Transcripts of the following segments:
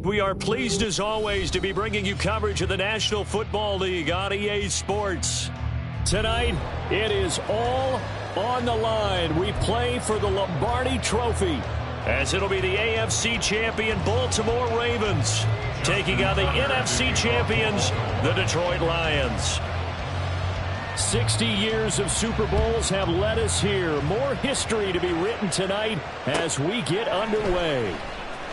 We are pleased as always to be bringing you coverage of the National Football League on EA Sports. Tonight, it is all on the line. We play for the Lombardi Trophy, as it'll be the AFC champion Baltimore Ravens taking on the NFC champions, the Detroit Lions. 60 years of Super Bowls have led us here. More history to be written tonight as we get underway.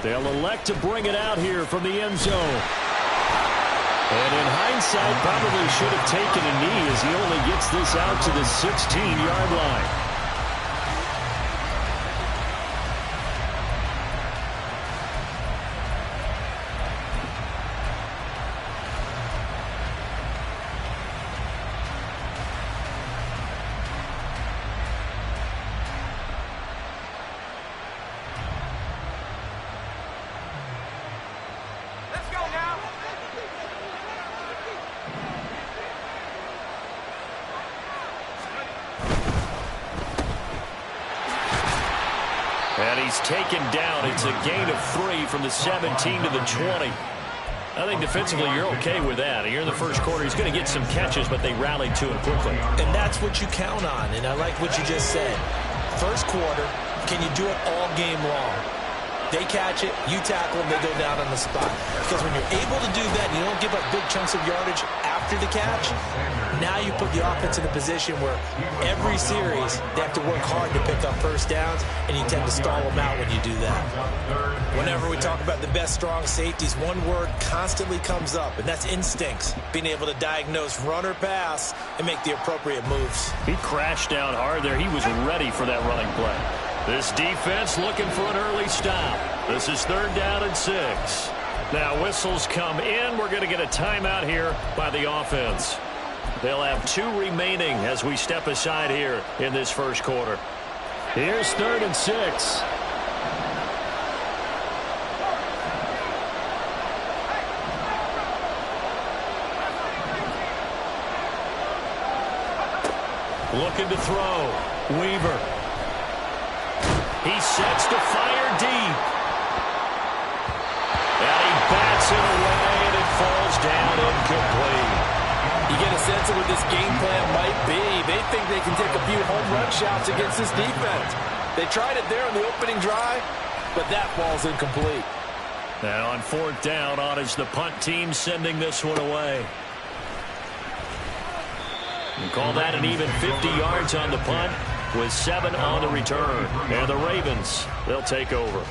They'll elect to bring it out here from the end zone. And in hindsight, probably should have taken a knee as he only gets this out to the 16-yard line. And he's taken down. It's a gain of 3 from the 17 to the 20. I think defensively you're okay with that. Here in the first quarter, he's going to get some catches, but they rallied to him quickly. And that's what you count on, and I like what you just said. First quarter, can you do it all game long? They catch it, you tackle them, they go down on the spot. Because when you're able to do that and you don't give up big chunks of yardage after the catch, now you put the offense in a position where every series they have to work hard to pick up first downs, and you tend to stall them out when you do that. Whenever we talk about the best strong safeties, one word constantly comes up, and that's instincts. Being able to diagnose run or pass and make the appropriate moves. He crashed down hard there. He was ready for that running play. This defense looking for an early stop. This is 3rd down and 6. Now whistles come in. We're going to get a timeout here by the offense. They'll have 2 remaining as we step aside here in this first quarter. Here's 3rd and 6. Looking to throw. Weaver. He sets to fire deep. And he bats it away, and it falls down incomplete. You get a sense of what this game plan might be. They think they can take a few home run shots against this defense. They tried it there on the opening drive, but that ball's incomplete. Now on 4th down, on is the punt team sending this one away. We call that an even 50 yards on the punt, with 7 on the return. And the Ravens, they'll take over.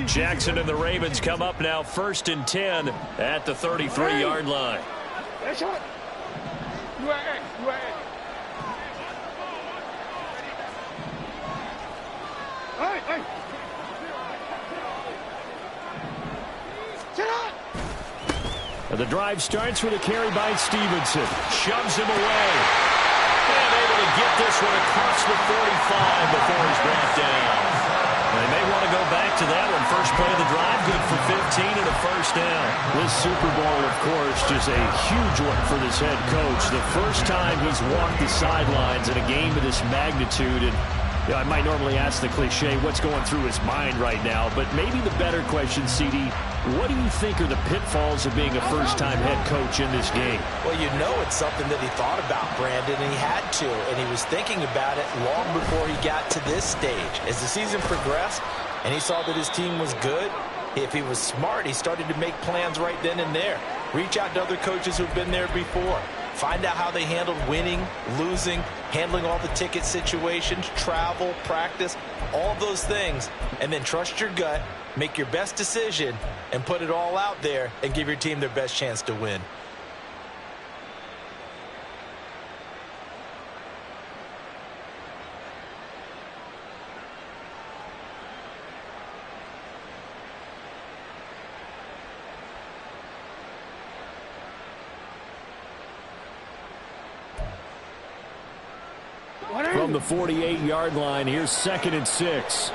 Jackson and the Ravens come up now 1st and 10 at the 33-yard line. And the drive starts with a carry by Stevenson. Shoves him away. And able to get this one across the 45 before he's brought down. They may want to go back to that one. First play of the drive, good for 15 and a 1st down. This Super Bowl, of course, just a huge one for this head coach. The first time he's walked the sidelines in a game of this magnitude. And you know, I might normally ask the cliche, what's going through his mind right now? But maybe the better question, CD, what do you think are the pitfalls of being a first-time head coach in this game? Well, you know it's something that he thought about, Brandon, and he had to. And he was thinking about it long before he got to this stage. As the season progressed and he saw that his team was good, if he was smart, he started to make plans right then and there. Reach out to other coaches who've been there before. Find out how they handled winning, losing, handling all the ticket situations, travel, practice, all those things. And then trust your gut, make your best decision, and put it all out there and give your team their best chance to win. From the 48-yard line, here's 2nd and 6.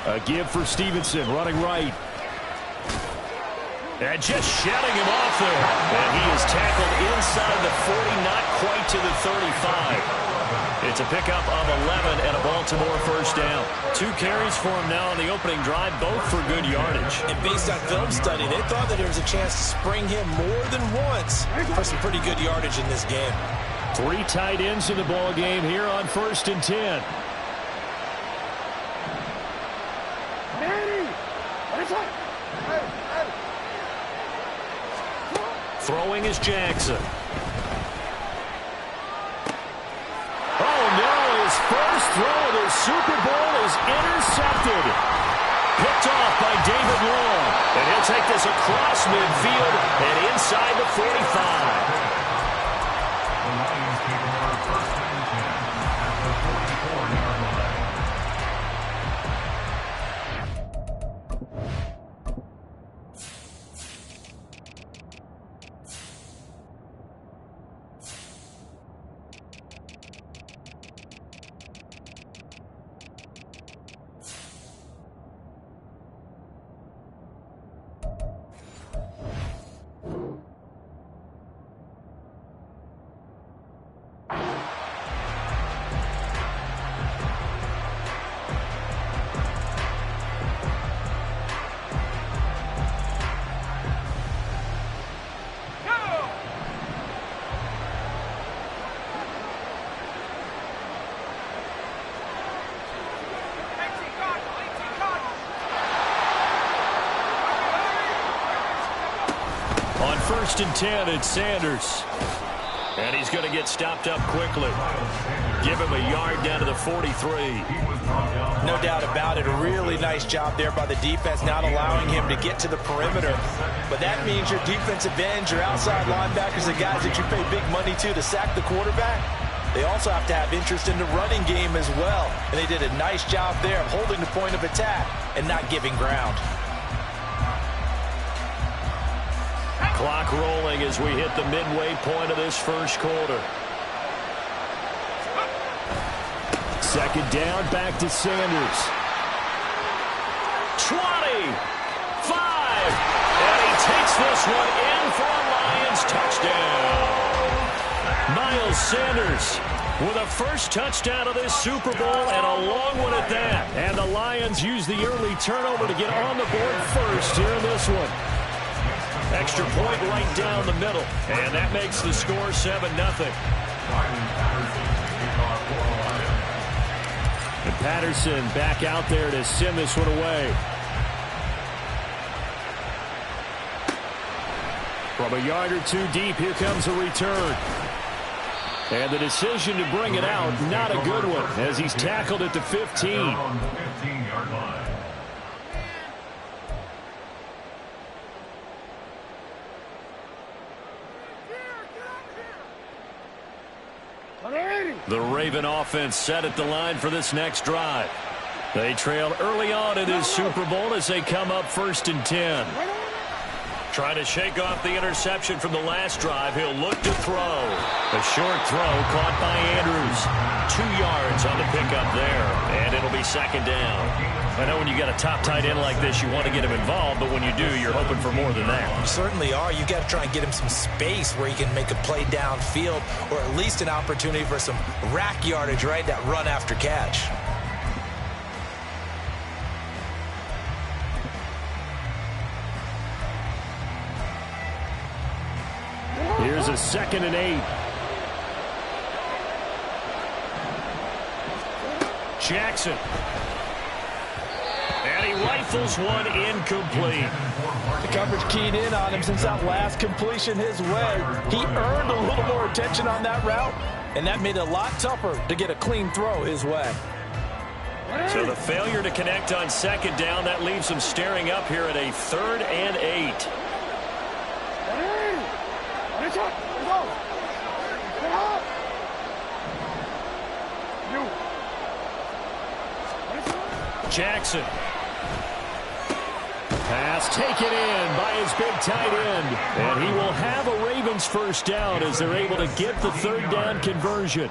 A give for Stevenson, running right. And just shutting him off there. And he is tackled inside the 40, not quite to the 35. It's a pickup of 11 and a Baltimore first down. 2 carries for him now on the opening drive, both for good yardage. And based on film study, they thought that there was a chance to spring him more than once for some pretty good yardage in this game. 3 tight ends in the ball game here on 1st and 10. Throwing is Jackson. Oh, no, his first throw of the Super Bowl is intercepted. Picked off by David Long. And he'll take this across midfield and inside the 45. On 1st and 10, it's Sanders. And he's going to get stopped up quickly. Give him a yard down to the 43. No doubt about it. A really nice job there by the defense, not allowing him to get to the perimeter. But that means your defensive ends, your outside linebackers, the guys that you pay big money to sack the quarterback, they also have to have interest in the running game as well. And they did a nice job there of holding the point of attack and not giving ground. Clock rolling as we hit the midway point of this first quarter. 2nd down, back to Sanders. 20, 5, and he takes this one in for a Lions touchdown. Miles Sanders with a first touchdown of this Super Bowl, and a long one at that. And the Lions use the early turnover to get on the board first here in this one. Extra point right down the middle, and that makes the score 7-0. And Patterson back out there to send this one away. From a yard or 2 deep, here comes a return. And the decision to bring it out, not a good one, as he's tackled at the 15. The Raven offense set at the line for this next drive. They trailed early on in this Super Bowl as they come up 1st and 10. Trying to shake off the interception from the last drive. He'll look to throw. A short throw caught by Andrews. 2 yards on the pickup there, and it'll be 2nd down. I know when you got a top tight end like this, you want to get him involved, but when you do, you're hoping for more than that. You certainly are. You got to try and get him some space where he can make a play downfield, or at least an opportunity for some rack yardage, right? That run after catch. Here's a 2nd and 8. Jackson. And he rifles one incomplete. The coverage keyed in on him since that last completion his way. He earned a little more attention on that route, and that made it a lot tougher to get a clean throw his way. So the failure to connect on 2nd down, that leaves him staring up here at a 3rd and 8. Jackson. Pass taken in by his big tight end. And he will have a Ravens first down as they're able to get the third down conversion.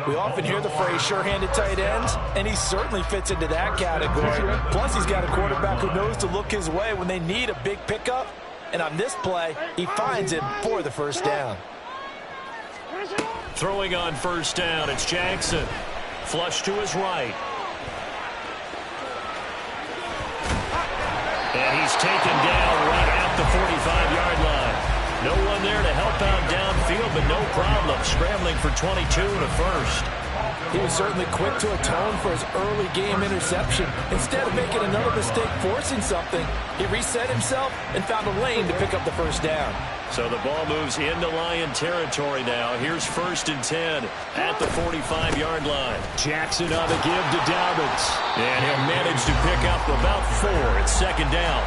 We often hear the phrase sure-handed tight ends, and he certainly fits into that category. Plus, he's got a quarterback who knows to look his way when they need a big pickup. And on this play, he finds him for the first down. Throwing on first down, it's Jackson. Flush to his right. And he's taken down right at the 45-yard line. No one there to help out downfield, but no problem scrambling for 22 and a first. He was certainly quick to atone for his early game interception. Instead of making another mistake forcing something, he reset himself and found a lane to pick up the first down. So the ball moves into Lion territory now. Here's 1st and 10 at the 45-yard line. Jackson on the give to Dobbins. And he'll manage to pick up about 4 at 2nd down.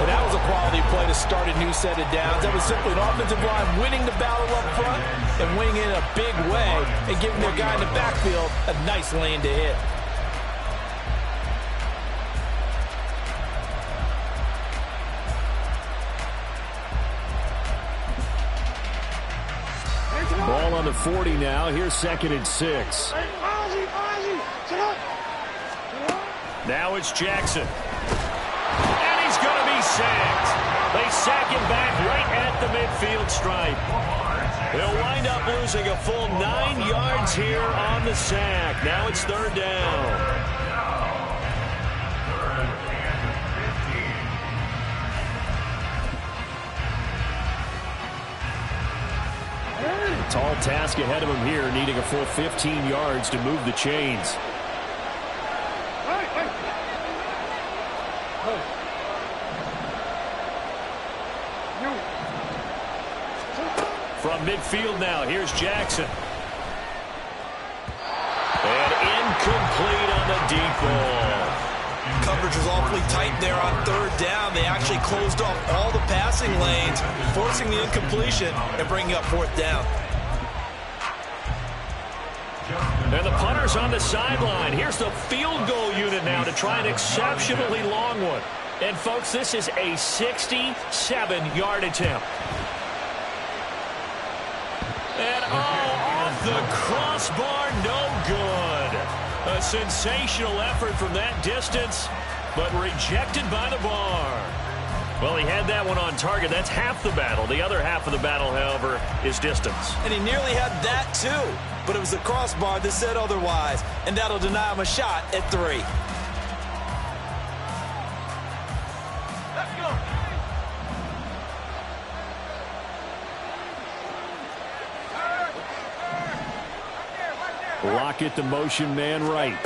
And that was a quality play to start a new set of downs. That was simply an offensive line winning the battle up front and winning in a big way and giving their guy in the backfield a nice lane to hit. Ball on the 40 now. Here's 2nd and 6. Now it's Jackson. And he's going to be sacked. They sack him back right at the midfield stripe. They'll wind up losing a full 9 yards here on the sack. Now it's 3rd down. Tall task ahead of him here, needing a full 15 yards to move the chains. From midfield now, here's Jackson. And incomplete on the deep ball. Coverage was awfully tight there on 3rd down. They actually closed off all the passing lanes, forcing the incompletion and bringing up 4th down. And the punter's on the sideline. Here's the field goal unit now to try an exceptionally long one. And, folks, this is a 67-yard attempt. And, off the crossbar, no good. A sensational effort from that distance, but rejected by the bar. Well, he had that one on target. That's half the battle. The other half of the battle, however, is distance. And he nearly had that, too. But it was the crossbar that said otherwise, and that'll deny him a shot at 3. Let's go. Lockett, the motion man right.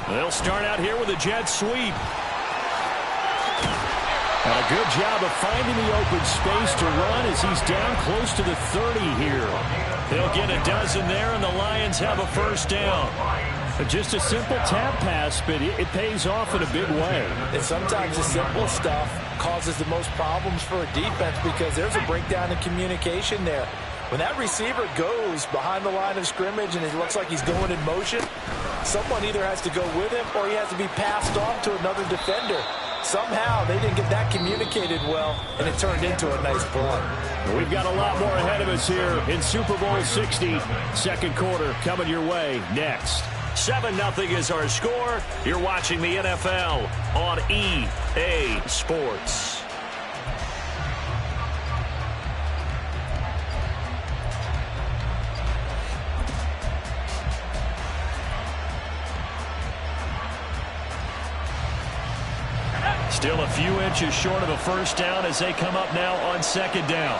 They'll start out here with a jet sweep. And a good job of finding the open space to run as he's down close to the 30 here. They'll get a dozen there, and the Lions have a first down. Just a simple tap pass, but it pays off in a big way. And sometimes the simple stuff causes the most problems for a defense because there's a breakdown in communication there. When that receiver goes behind the line of scrimmage and it looks like he's going in motion, someone either has to go with him or he has to be passed on to another defender. Somehow they didn't get that communicated well, and it turned into a nice play. We've got a lot more ahead of us here in Super Bowl 60. Second quarter coming your way next. 7-0 is our score. You're watching the NFL on EA Sports. Still a few inches short of a first down as they come up now on 2nd down.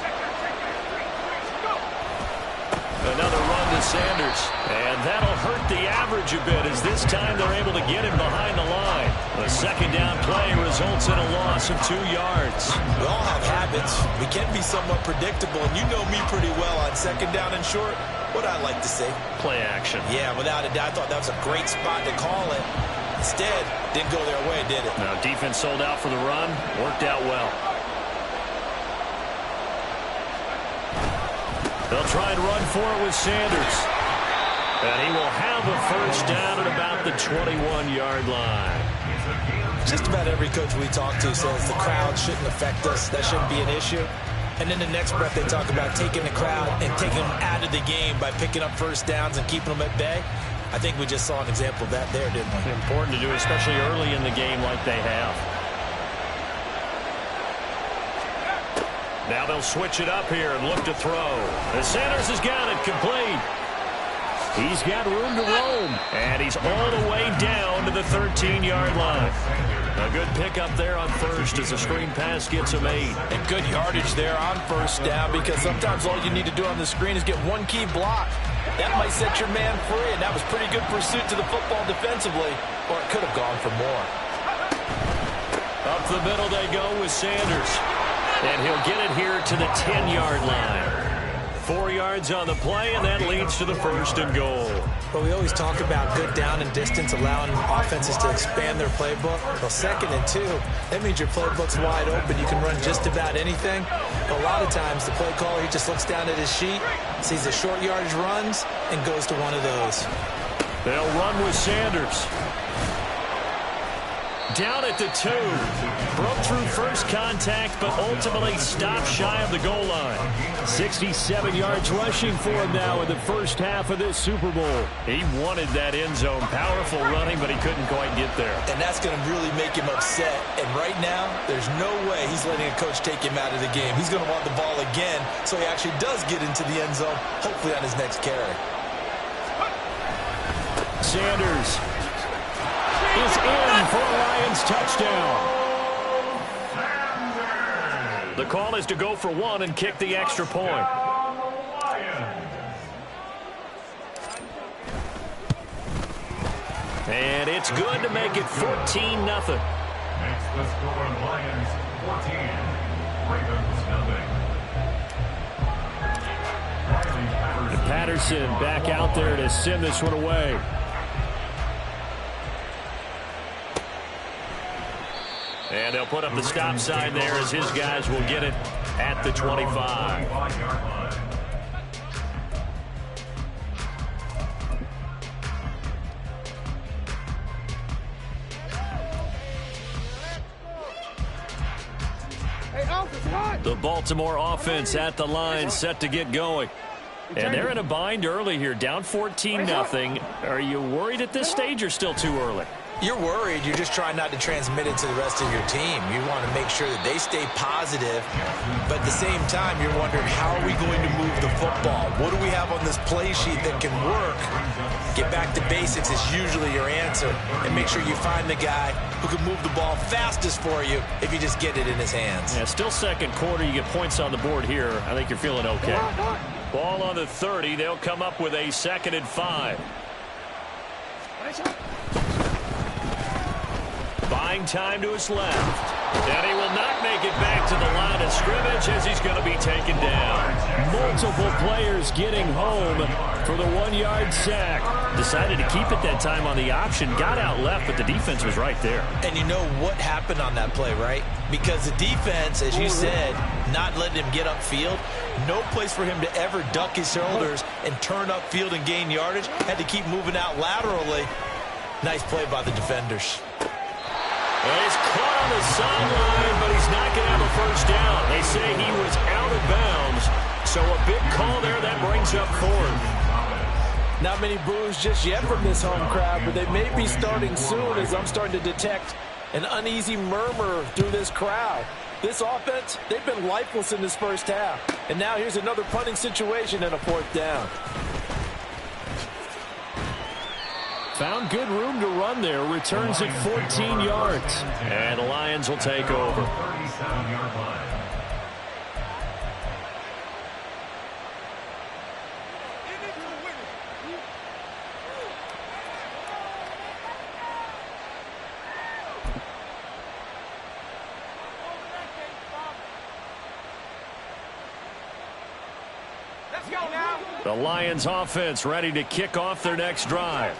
Another run to Sanders. And that'll hurt the average a bit as this time they're able to get him behind the line. The 2nd down play results in a loss of 2 yards. We all have habits. We can be somewhat predictable, and you know me pretty well on 2nd down and short. What I like to say? Play action. Yeah, without a doubt. I thought that was a great spot to call it. Instead, didn't go their way, did it? Now, defense sold out for the run. Worked out well. They'll try and run for it with Sanders. And he will have a first down at about the 21-yard line. Just about every coach we talk to says the crowd shouldn't affect us. That shouldn't be an issue. And in the next breath, they talk about taking the crowd and taking them out of the game by picking up first downs and keeping them at bay. I think we just saw an example of that there, didn't we? Important to do, especially early in the game like they have. Now they'll switch it up here and look to throw. And Sanders has got it complete. He's got room to roam, and he's all the way down to the 13-yard line. A good pickup there on first as a screen pass gets him 8. And good yardage there on first down, because sometimes all you need to do on the screen is get one key block. That might set your man free, and that was pretty good pursuit to the football defensively, or it could have gone for more. Up the middle they go with Sanders, and he'll get it here to the 10-yard line. 4 yards on the play, and that leads to the first and goal. But we always talk about good down and distance, allowing offenses to expand their playbook. Well, 2nd and 2, that means your playbook's wide open. You can run just about anything. But a lot of times, the play caller, he just looks down at his sheet, sees the short yardage runs, and goes to one of those. They'll run with Sanders. Down at the 2. Broke through first contact, but ultimately stopped shy of the goal line. 67 yards rushing for him now in the first half of this Super Bowl. He wanted that end zone. Powerful running, but he couldn't quite get there. And that's going to really make him upset. And right now, there's no way he's letting a coach take him out of the game. He's going to want the ball again, so he actually does get into the end zone, hopefully on his next carry. Sanders is in for a Lions touchdown. The call is to go for 1 and kick the extra point. And it's good to make it 14-0. Next, the score, Lions 14, Ravens 0. Patterson back out there to send this one away. And they'll put up the stop sign there as his guys will get it at the 25. The Baltimore offense at the line, set to get going. And they're in a bind early here, down 14-0. Are you worried at this stage or still too early? You're worried. You're just trying not to transmit it to the rest of your team. You want to make sure that they stay positive, but at the same time, you're wondering, how are we going to move the football? What do we have on this play sheet that can work? Get back to basics is usually your answer, and make sure you find the guy who can move the ball fastest for you if you just get it in his hands. Yeah, still second quarter. You get points on the board here. I think you're feeling okay. Ball on the 30. They'll come up with a 2nd and 5. Buying time to his left. And he will not make it back to the line of scrimmage as he's going to be taken down. Multiple players getting home for the 1-yard sack. Decided to keep it that time on the option. Got out left, but the defense was right there. And you know what happened on that play, right? Because the defense, as you said, not letting him get upfield. No place for him to ever duck his shoulders and turn upfield and gain yardage. Had to keep moving out laterally. Nice play by the defenders. Well, he's caught on the sideline, but he's not going to have a first down. They say he was out of bounds, so a big call there that brings up 4th. Not many boos just yet from this home crowd, but they may be starting soon, as I'm starting to detect an uneasy murmur through this crowd. This offense, they've been lifeless in this first half. And now here's another punting situation and a 4th down. Found good room to run there. Returns at 14 yards. And the Lions will take over. 37-yard line. The Lions offense ready to kick off their next drive.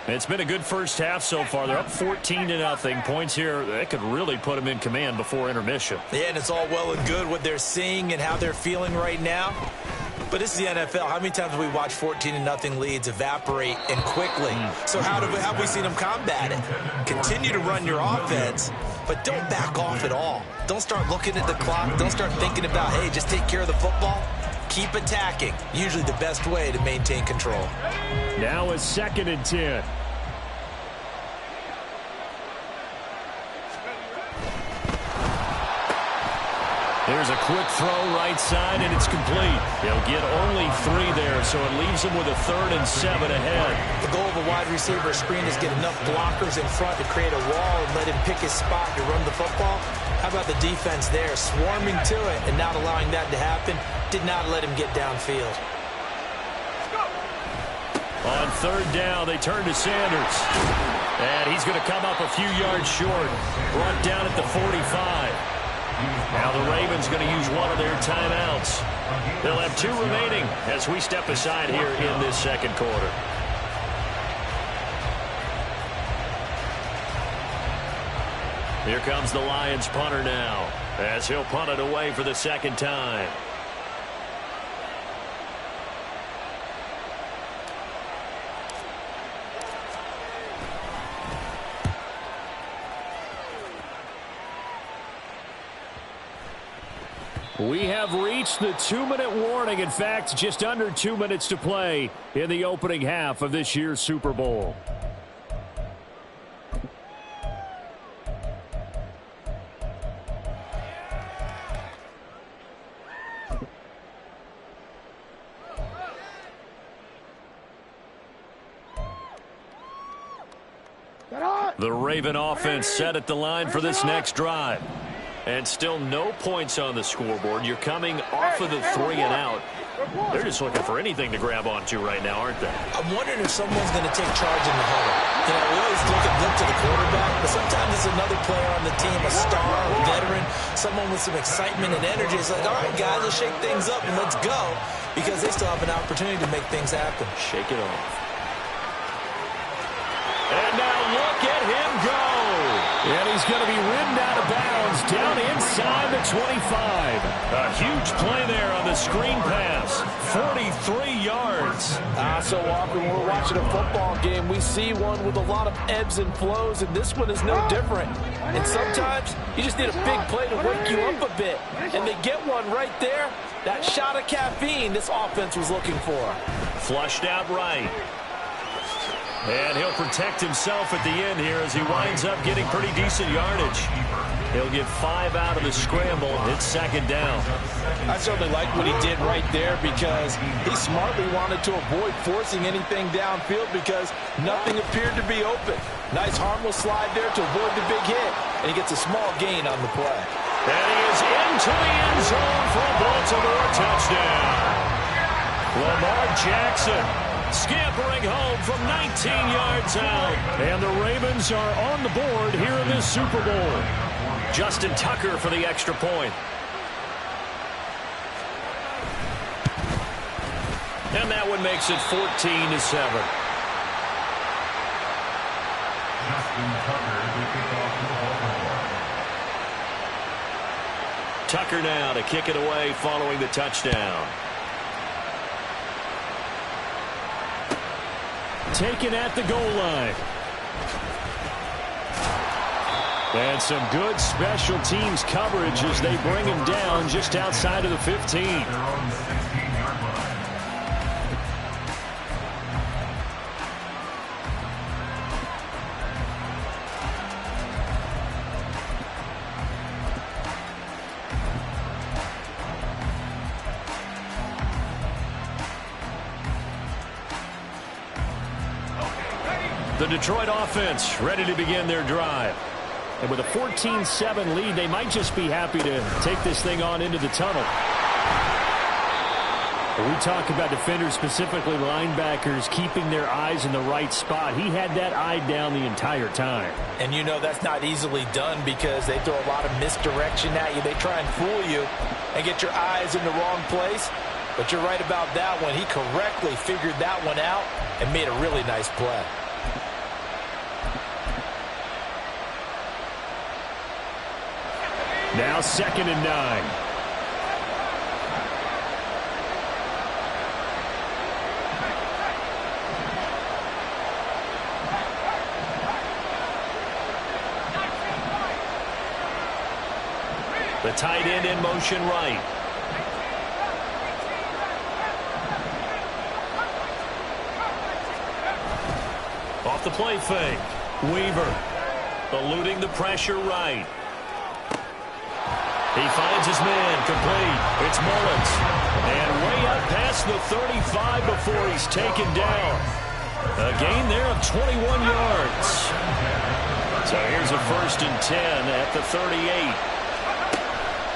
It's been a good first half so far. They're up 14-0. Points here, that could really put them in command before intermission. Yeah, and it's all well and good what they're seeing and how they're feeling right now. But this is the NFL. How many times have we watched 14-0 leads evaporate and quickly? So how have we seen them combat it? Continue to run your offense, but don't back off at all. Don't start looking at the clock. Don't start thinking about, hey, just take care of the football. Keep attacking. Usually the best way to maintain control. Now it's 2nd and 10. There's a quick throw right side, and it's complete. They'll get only 3 there, so it leaves them with a 3rd and 7 ahead. The goal of a wide receiver screen is get enough blockers in front to create a wall and let him pick his spot to run the football. How about the defense there, swarming to it and not allowing that to happen? Did not let him get downfield. On 3rd down, they turn to Sanders. And he's going to come up a few yards short. Brought down at the 45. Now the Ravens going to use one of their timeouts. They'll have 2 remaining as we step aside here in this 2nd quarter. Here comes the Lions punter now as he'll punt it away for the 2nd time. We have reached the 2-minute warning. In fact, just under 2 minutes to play in the opening half of this year's Super Bowl. The Raven offense set at the line for this next drive. And still no points on the scoreboard. You're coming off of the 3 and out. They're just looking for anything to grab onto right now, aren't they? I'm wondering if someone's going to take charge in the huddle. You know, we always look to the quarterback, but sometimes it's another player on the team, a star, a veteran, someone with some excitement and energy. It's like, all right, guys, let's shake things up and let's go, because they still have an opportunity to make things happen. Shake it off. And now look at him go. And he's going to be ridden out of bounds down inside the 25. A huge play there on the screen pass. 43 yards. So often when we're watching a football game, we see one with a lot of ebbs and flows, and this one is no different. And sometimes you just need a big play to wake you up a bit. And they get one right there. That shot of caffeine this offense was looking for. Flushed out right. And he'll protect himself at the end here as he winds up getting pretty decent yardage. He'll get 5 out of the scramble. It's 2nd down. I certainly like what he did right there because he smartly wanted to avoid forcing anything downfield because nothing appeared to be open. Nice harmless slide there to avoid the big hit, and he gets a small gain on the play. And he is into the end zone for a Baltimore touchdown. Lamar Jackson scampering home from 19 yards out. And the Ravens are on the board here in this Super Bowl. Justin Tucker for the extra point. And that one makes it 14-7. Justin Tucker to kick off for Baltimore. Tucker now to kick it away following the touchdown. Taken at the goal line. And some good special teams coverage as they bring him down just outside of the 15. Their own 16-yard line. The Detroit offense ready to begin their drive. And with a 14-7 lead, they might just be happy to take this thing on into the tunnel. When we talk about defenders, specifically linebackers, keeping their eyes in the right spot, he had that eye down the entire time. And you know that's not easily done because they throw a lot of misdirection at you. They try and fool you and get your eyes in the wrong place. But you're right about that one. He correctly figured that one out and made a really nice play. Now 2nd and 9. The tight end in motion right. Off the play fake. Weaver eluding the pressure right. He finds his man, complete. It's Mullins. And way up past the 35 before he's taken down. A gain there of 21 yards. So here's a 1st and 10 at the 38.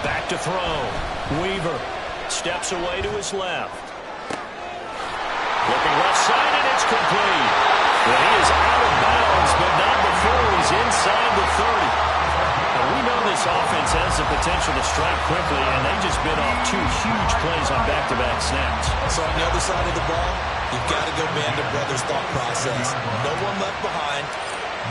Back to throw. Weaver steps away to his left. Looking left side, and it's complete. Well, he is out of bounds, but not before he's inside the 30. Now, we know this offense has the potential to strike quickly, and they just bit off 2 huge plays on back-to-back snaps. So on the other side of the ball, you've got to go Band of Brothers thought process. No one left behind,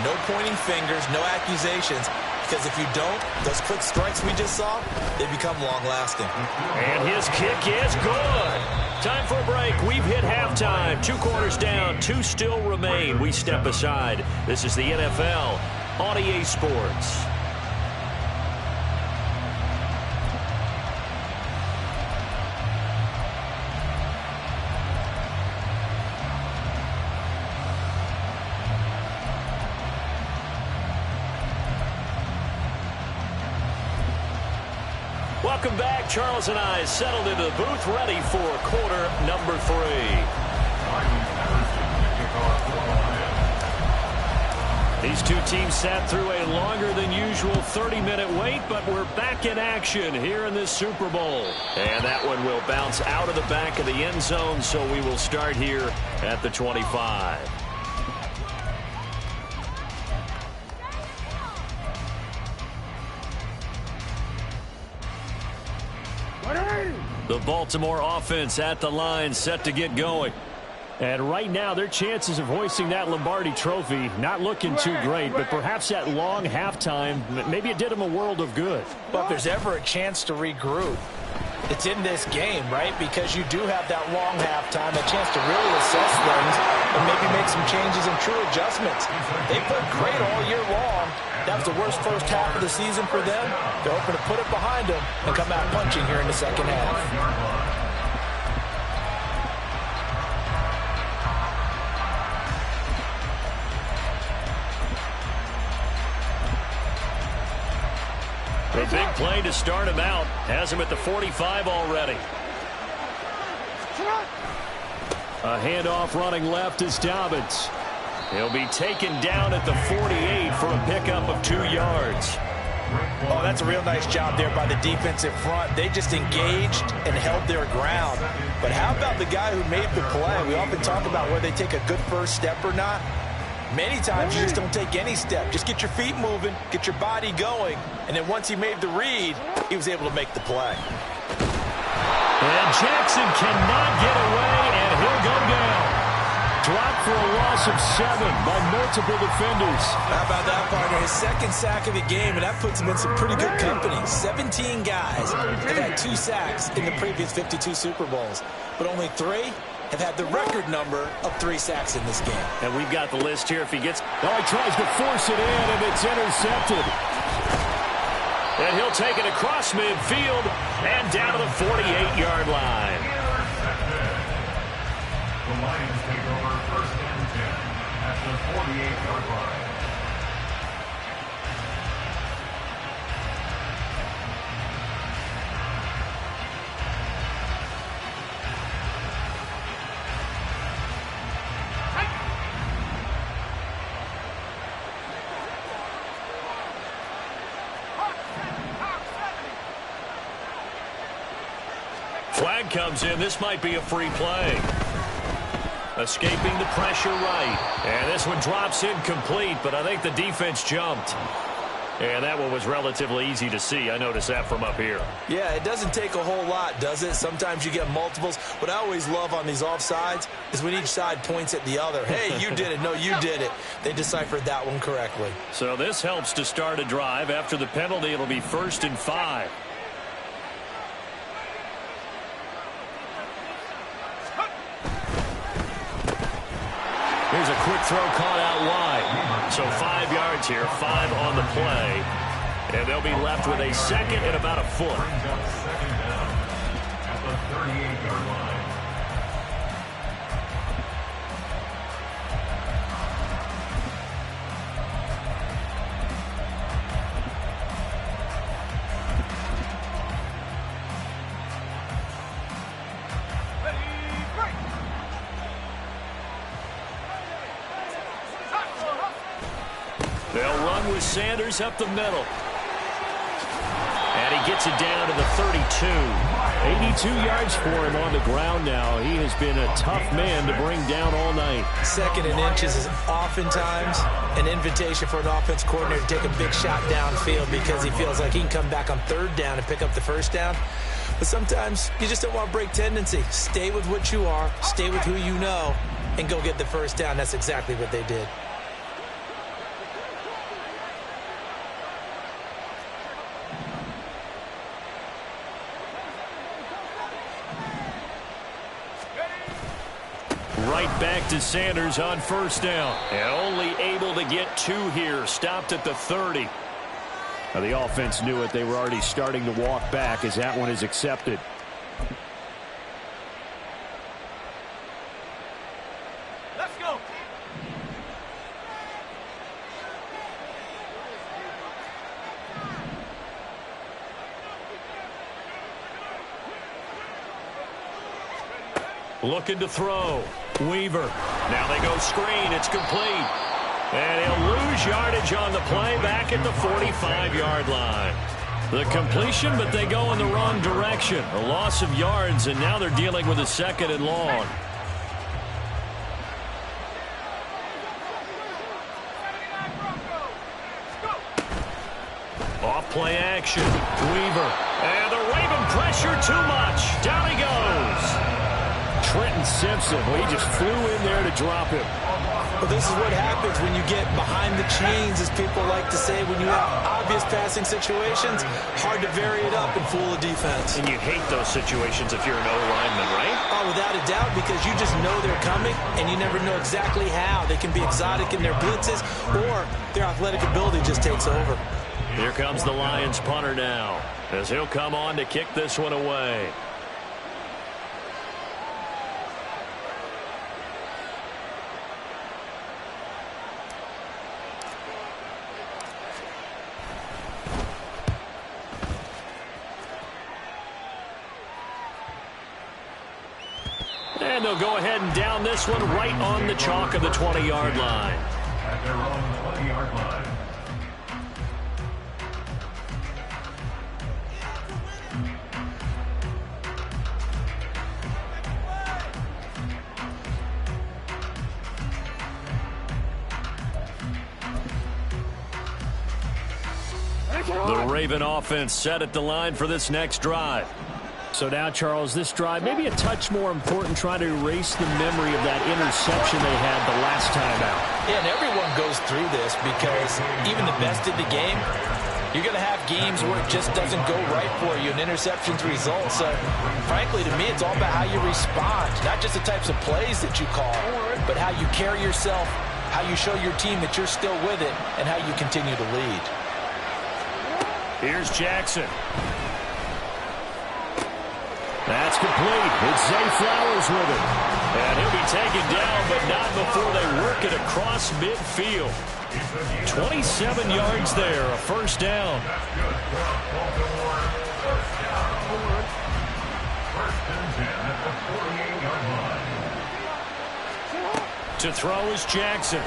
no pointing fingers, no accusations, because if you don't, those quick strikes we just saw, they become long-lasting. And his kick is good. Time for a break. We've hit halftime. 2 quarters down, 2 still remain. We step aside. This is the NFL on EA Sports. Welcome back. Charles and I settled into the booth, ready for quarter number 3. These 2 teams sat through a longer than usual 30-minute wait, but we're back in action here in this Super Bowl. And that one will bounce out of the back of the end zone, so we will start here at the 25. The Baltimore offense at the line, set to get going. And right now, their chances of hoisting that Lombardi trophy not looking too great, but perhaps that long halftime, maybe it did them a world of good. But if there's ever a chance to regroup, it's in this game, right? Because you do have that long halftime, a chance to really assess things and maybe make some changes and true adjustments. They played great all year long. That was the worst first half of the season for them. They're hoping to put it behind them and come out punching here in the second half. A big play to start him out. Has him at the 45 already. A handoff running left is Dobbins. He'll be taken down at the 48 for a pickup of 2 yards. Oh, that's a real nice job there by the defensive front. They just engaged and held their ground. But how about the guy who made the play? We often talk about whether they take a good first step or not. Many times you just don't take any step. Just get your feet moving, get your body going, and then once he made the read, he was able to make the play. And Jackson cannot get away, and he'll go down. Dropped for a loss of 7 by multiple defenders. How about that, partner? His 2nd sack of the game, and that puts him in some pretty good company. 17 guys have had 2 sacks in the previous 52 Super Bowls, but only 3 have had the record number of 3 sacks in this game. And we've got the list here. If he gets... Oh, he tries to force it in, and it's intercepted. And he'll take it across midfield and down to the 48-yard line. The Lions take over 1st and 10 at the 48-yard line. Flag comes in. This might be a free play. Escaping the pressure right. And this one drops incomplete, but I think the defense jumped. And that one was relatively easy to see. I noticed that from up here. Yeah, it doesn't take a whole lot, does it? Sometimes you get multiples. What I always love on these offsides is when each side points at the other. Hey, you did it. No, you did it. They deciphered that one correctly. So this helps to start a drive. After the penalty, it'll be 1st and 5. Here's a quick throw caught out wide. So 5 yards here, 5 on the play. And they'll be left with a second and about a foot. Brings up second down at the 38-yard line. They'll run with Sanders up the middle. And he gets it down to the 32. 82 yards for him on the ground now. He has been a tough man to bring down all night. Second and inches is oftentimes an invitation for an offense coordinator to take a big shot downfield because he feels like he can come back on third down and pick up the first down. But sometimes you just don't want to break tendency. Stay with what you are, stay with who you know, and go get the first down. That's exactly what they did. Right back to Sanders on first down. And only able to get 2 here. Stopped at the 30. Now the offense knew it. They were already starting to walk back as that one is accepted. Let's go. Looking to throw. Weaver. Now they go screen. It's complete. And he'll lose yardage on the play back at the 45-yard line. The completion, but they go in the wrong direction. A loss of yards, and now they're dealing with a second and long. Off play action. Weaver. And the Raven pressure too much. Down he goes. Trenton Simpson, well, he just flew in there to drop him. Well, this is what happens when you get behind the chains, as people like to say. When you have obvious passing situations, hard to vary it up and fool a defense. And you hate those situations if you're an O-lineman, right? Oh, without a doubt, because you just know they're coming, and you never know exactly how. They can be exotic in their blitzes, or their athletic ability just takes over. Here comes the Lions punter now, as he'll come on to kick this one away. And they'll go ahead and down this one right on the chalk of the 20-yard line. At their own 20-yard line. The Raven offense set at the line for this next drive. So now, Charles, this drive maybe a touch more important, trying to erase the memory of that interception they had the last time out. Yeah, and everyone goes through this because even the best in the game, you're going to have games where it just doesn't go right for you, and interceptions result. So, frankly, to me, it's all about how you respond, not just the types of plays that you call, but how you carry yourself, how you show your team that you're still with it, and how you continue to lead. Here's Jackson. That's complete. It's Zay Flowers with it. And he'll be taken down, but not before they work it across midfield. 27 yards there, a first down. That's good for Baltimore. First down. First and 10 at the 48-yard line. To throw is Jackson.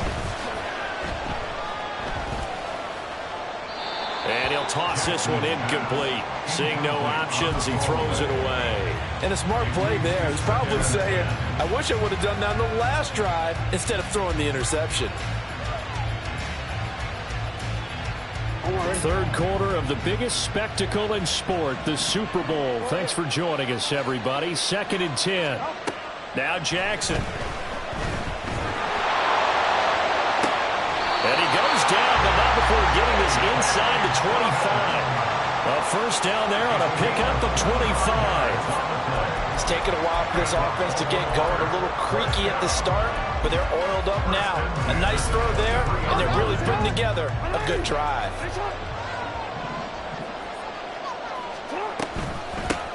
And he'll toss this one incomplete. Seeing no options, he throws it away. And a smart play there. He's probably saying, I wish I would have done that on the last drive instead of throwing the interception. Third quarter of the biggest spectacle in sport, the Super Bowl. Thanks for joining us, everybody. 2nd and 10. Now Jackson. And he goes down, but not before getting this inside the 25. A first down there on a pickup of 25. It's taken a while for this offense to get going. A little creaky at the start, but they're oiled up now. A nice throw there, and they're really putting together a good drive.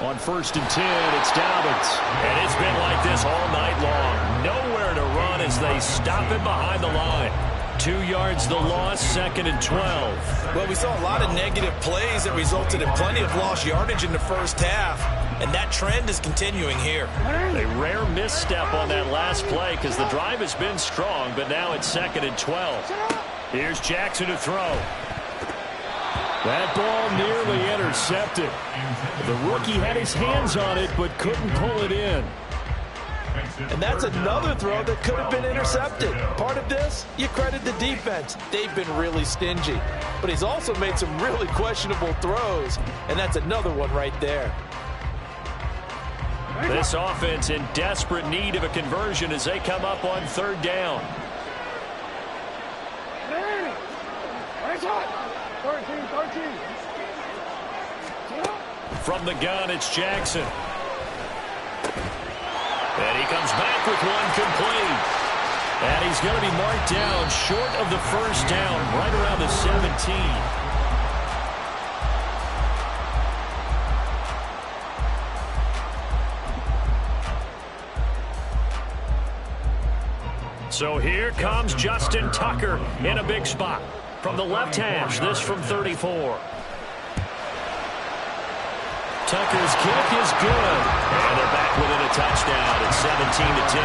On 1st and 10, it's Dobbins. And it's been like this all night long. Nowhere to run as they stop it behind the line. 2 yards the loss, 2nd and 12. Well, we saw a lot of negative plays that resulted in plenty of lost yardage in the first half. And that trend is continuing here. A rare misstep on that last play because the drive has been strong, but now it's 2nd and 12. Here's Jackson to throw. That ball nearly intercepted. The rookie had his hands on it, but couldn't pull it in. And that's another throw that could have been intercepted. Part of this, you credit the defense. They've been really stingy. But he's also made some really questionable throws, and that's another one right there. This offense in desperate need of a conversion as they come up on 3rd down. From the gun, it's Jackson. And he comes back with one complete. And he's going to be marked down short of the 1st down, right around the 17. So here comes Justin Tucker in a big spot. From the left hash, this from 34. Tucker's kick is good. And they're back within a touchdown at 17-10.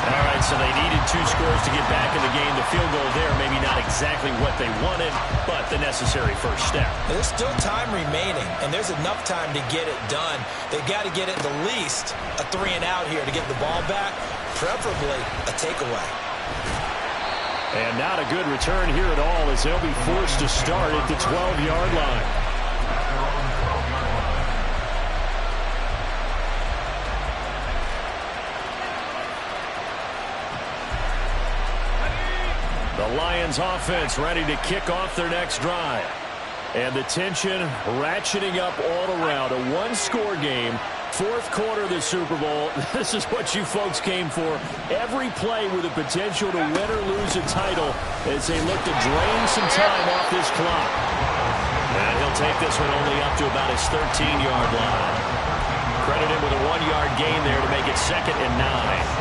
All right, so they needed 2 scores to get back in the game. The field goal there, maybe not exactly what they wanted, but the necessary first step. There's still time remaining, and there's enough time to get it done. They've got to get at the least a 3-and-out here to get the ball back, preferably a takeaway. And not a good return here at all as they'll be forced to start at the 12-yard line. The Lions offense ready to kick off their next drive. And the tension ratcheting up all around. A 1-score game. 4th quarter of the Super Bowl. This is what you folks came for. Every play with the potential to win or lose a title as they look to drain some time off this clock. And he'll take this one only up to about his 13-yard line. Credit him with a 1-yard gain there to make it 2nd and 9.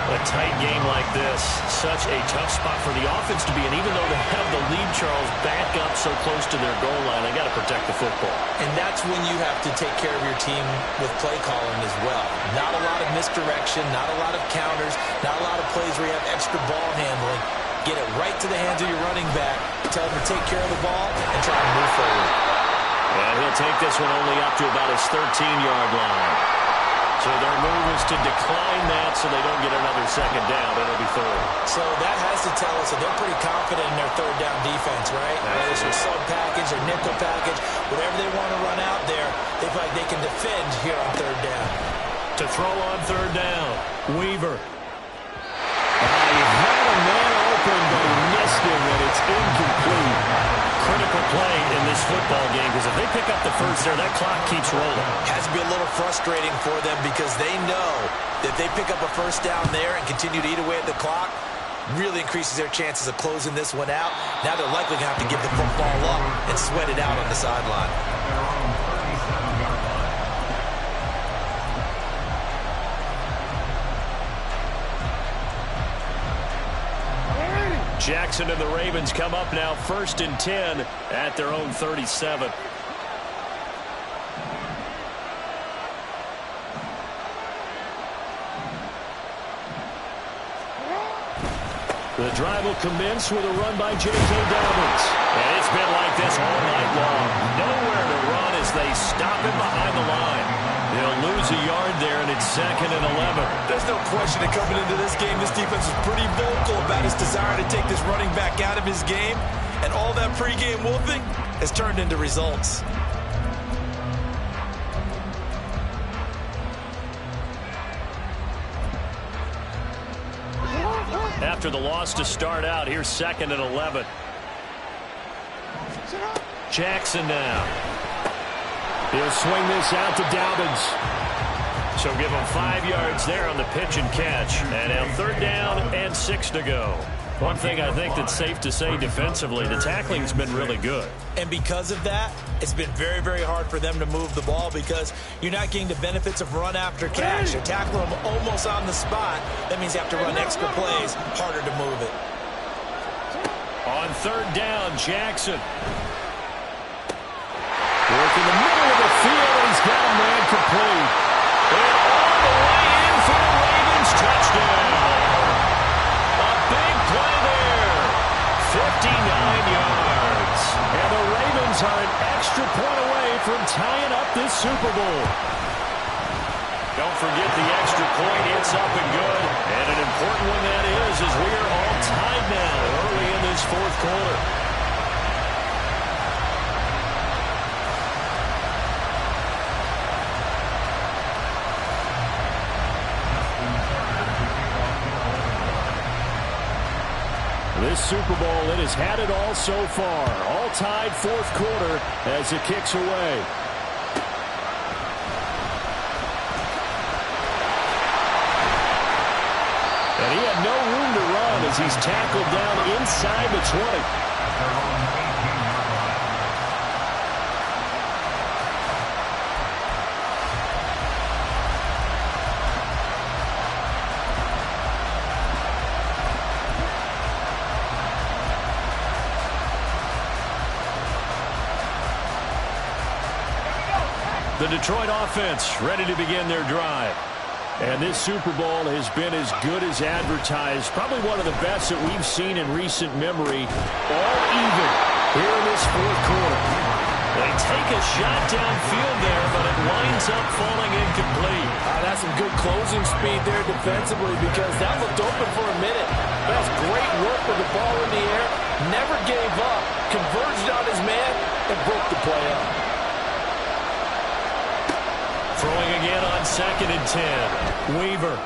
A tight game like this, such a tough spot for the offense to be in. Even though they have the lead, Charles, back up so close to their goal line, they got to protect the football. And that's when you have to take care of your team with play calling as well. Not a lot of misdirection, not a lot of counters, not a lot of plays where you have extra ball handling. Get it right to the hands of your running back, tell him to take care of the ball, and try to move forward. And he'll take this one only up to about his 13-yard line. So their move is to decline that so they don't get another 2nd down. It'll be 3rd. So that has to tell us that they're pretty confident in their 3rd down defense, right? Whether it's a sub package or nickel package, whatever they want to run out there, they feel like they can defend here on 3rd down. To throw on 3rd down, Weaver. He had a man open, but he missed him, and it's incomplete. Critical play in this football game because if they pick up the first there, that clock keeps rolling. Has to be a little frustrating for them because they know that if they pick up a 1st down there and continue to eat away at the clock, really increases their chances of closing this one out. Now they're likely going to have to give the football up and sweat it out on the sideline. Jackson and the Ravens come up now 1st and 10 at their own 37. The drive will commence with a run by J.K. Dobbins. And it's been like this all night long. Nowhere to run as they stop him behind the line. They'll lose a yard there, and it's 2nd and 11. There's no question that coming into this game, this defense is pretty vocal about his desire to take this running back out of his game. And all that pregame wolfing has turned into results. After the loss to start out, here's 2nd and 11. Jackson now. He'll swing this out to Dobbins. So give him 5 yards there on the pitch and catch. And now 3rd down and 6 to go. One thing I think that's safe to say defensively, the tackling's been really good. And because of that, it's been very, very hard for them to move the ball because you're not getting the benefits of run after catch. You're tackling them almost on the spot. That means you have to run extra plays, harder to move it. On third down, Jackson. Work in the middle of the field. He's got a man complete. And all the way in for the Ravens. Touchdown. A big play there. 59 yards. And the Ravens are an extra point away from tying up this Super Bowl. Don't forget the extra point. It's up and good. And an important one that is, as we are all tied now early in this fourth quarter. This Super Bowl, it has had it all so far. All tied fourth quarter as it kicks away. And he had no room to run as he's tackled down inside the 20. The Detroit offense ready to begin their drive. And this Super Bowl has been as good as advertised. Probably one of the best that we've seen in recent memory. All even here in this fourth quarter. They take a shot downfield there, but it winds up falling incomplete. That's some good closing speed there defensively because that looked open for a minute. That's great work with the ball in the air. Never gave up. Converged on his man and broke the play up. Throwing again on 2nd and 10. Weaver.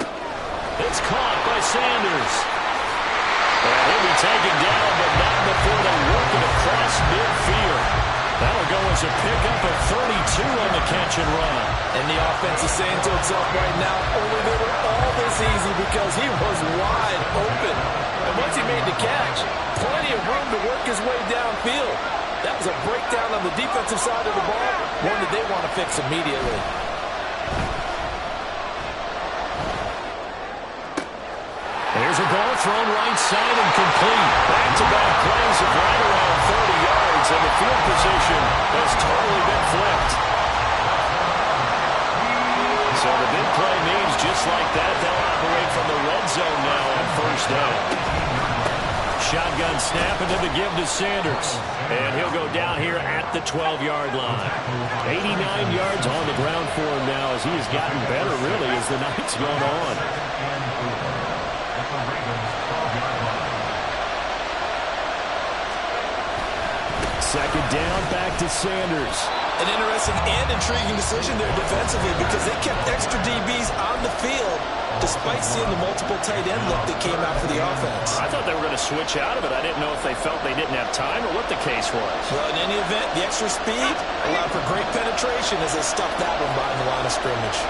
It's caught by Sanders. And he'll be taken down, but not before they work it across midfield. That'll go as a pickup of 32 on the catch and run. And the offense is saying to itself right now, only they were all this easy because he was wide open. And once he made the catch, plenty of room to work his way downfield. That was a breakdown on the defensive side of the ball, one that they want to fix immediately. There's a ball thrown right side and complete. Back-to-back plays of right around 30 yards, and the field position has totally been flipped. So the big play means just like that, they'll operate from the red zone now on first down. Shotgun snap into the give to Sanders. And he'll go down here at the 12-yard line. 89 yards on the ground for him now as he has gotten better, really, as the night's gone on. Second down, back to Sanders. An interesting and intriguing decision there defensively because they kept extra DBs on the field despite seeing the multiple tight end look that came out for the offense. I thought they were going to switch out of it. I didn't know if they felt they didn't have time or what the case was. Well, in any event, the extra speed allowed for great penetration as they stuffed that one behind the line of scrimmage.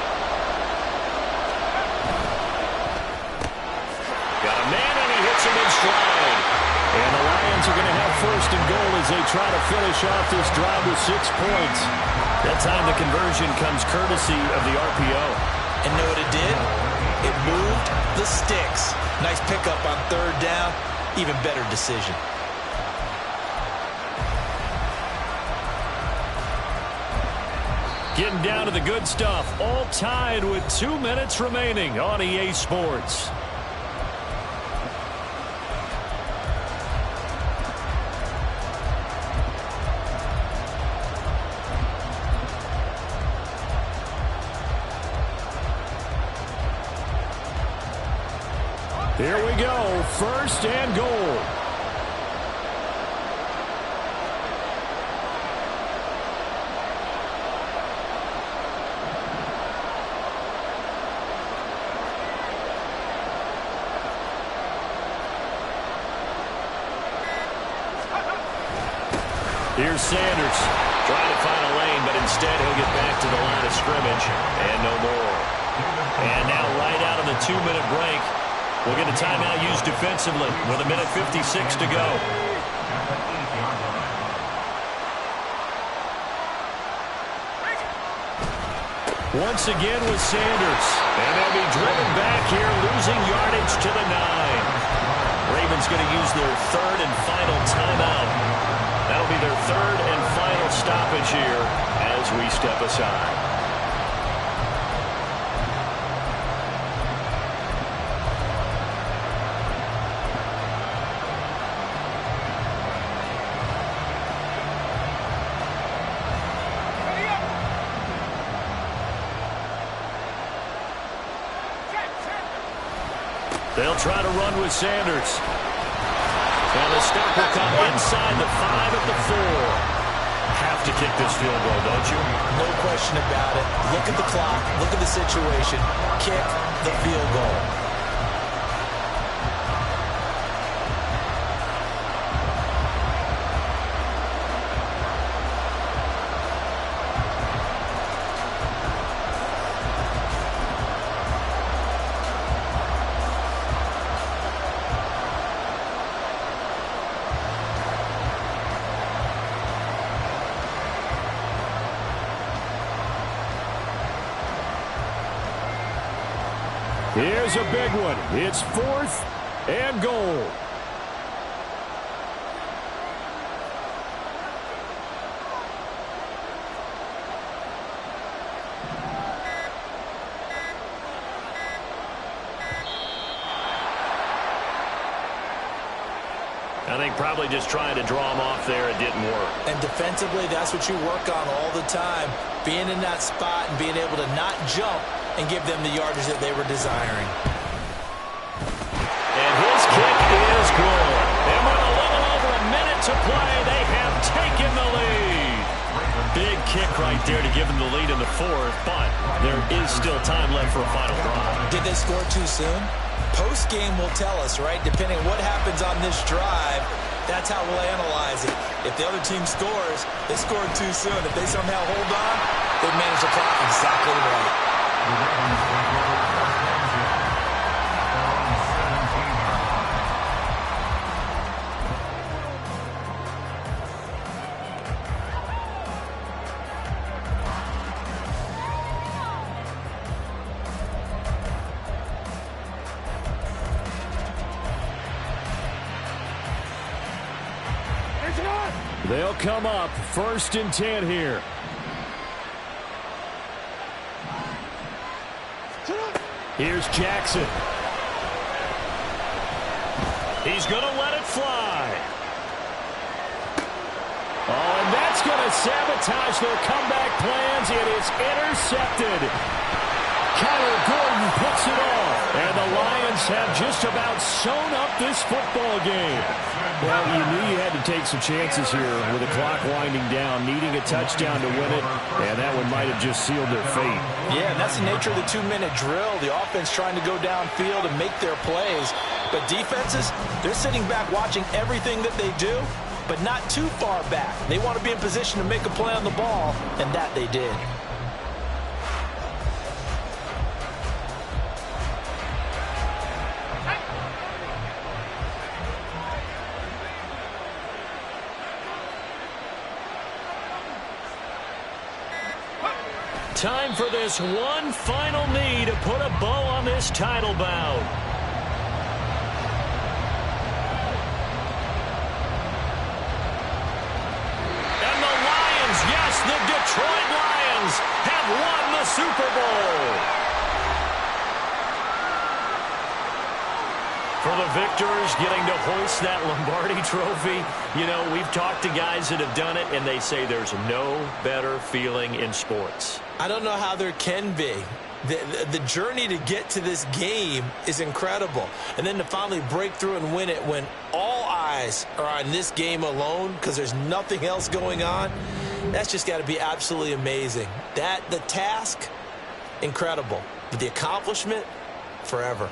Got a man and he hits him in stride. And the Lions are going to have first and goal as they try to finish off this drive with 6 points. That time the conversion comes courtesy of the RPO. And know what it did? It moved the sticks. Nice pickup on third down. Even better decision. Getting down to the good stuff. All tied with 2 minutes remaining on EA Sports. Here we go, first and goal. Here's Sanders trying to find a lane, but instead he'll get back to the line of scrimmage and no more. And now right out of the 2-minute break, We'll get a timeout used defensively with 1:56 to go. Once again with Sanders. And they'll be driven back here, losing yardage to the 9. Ravens going to use their third and final timeout. That'll be their third and final stoppage here as we step aside. They'll try to run with Sanders. And the stop will come inside the 5 at the 4. Have to kick this field goal, don't you? No question about it. Look at the clock. Look at the situation. Kick the field goal. Here's a big one. It's 4th and goal. I think probably just trying to draw him off there. It didn't work. And defensively, that's what you work on all the time. Being in that spot and being able to not jump and give them the yardage that they were desiring. And his kick is good. And with a little over a minute to play, they have taken the lead. Big kick right there to give them the lead in the 4th, but there is still time left for a final drive. Did they score too soon? Post-game will tell us, right? Depending on what happens on this drive, that's how we'll analyze it. If the other team scores, they scored too soon. If they somehow hold on, they manage the clock exactly right. They'll come up 1st and 10 here. Here's Jackson. He's going to let it fly. Oh, and that's going to sabotage their comeback plans. It is intercepted. Kyler Gordon puts it off. And the Lions have just about sewn up this football game. Well, you knew you had to take some chances here with the clock winding down, needing a touchdown to win it, and that one might have just sealed their fate. Yeah, and that's the nature of the 2-minute drill. The offense trying to go downfield and make their plays. But defenses, they're sitting back watching everything that they do, but not too far back. They want to be in position to make a play on the ball, and that they did. Time for this one final knee to put a bow on this title bout. And the Lions, yes, the Detroit Lions have won the Super Bowl. For the victors getting to hoist that Lombardi trophy, you know, we've talked to guys that have done it, and they say there's no better feeling in sports. I don't know how there can be. The journey to get to this game is incredible. And then to finally break through and win it when all eyes are on this game alone because there's nothing else going on, that's just got to be absolutely amazing. The task, incredible. But the accomplishment, forever.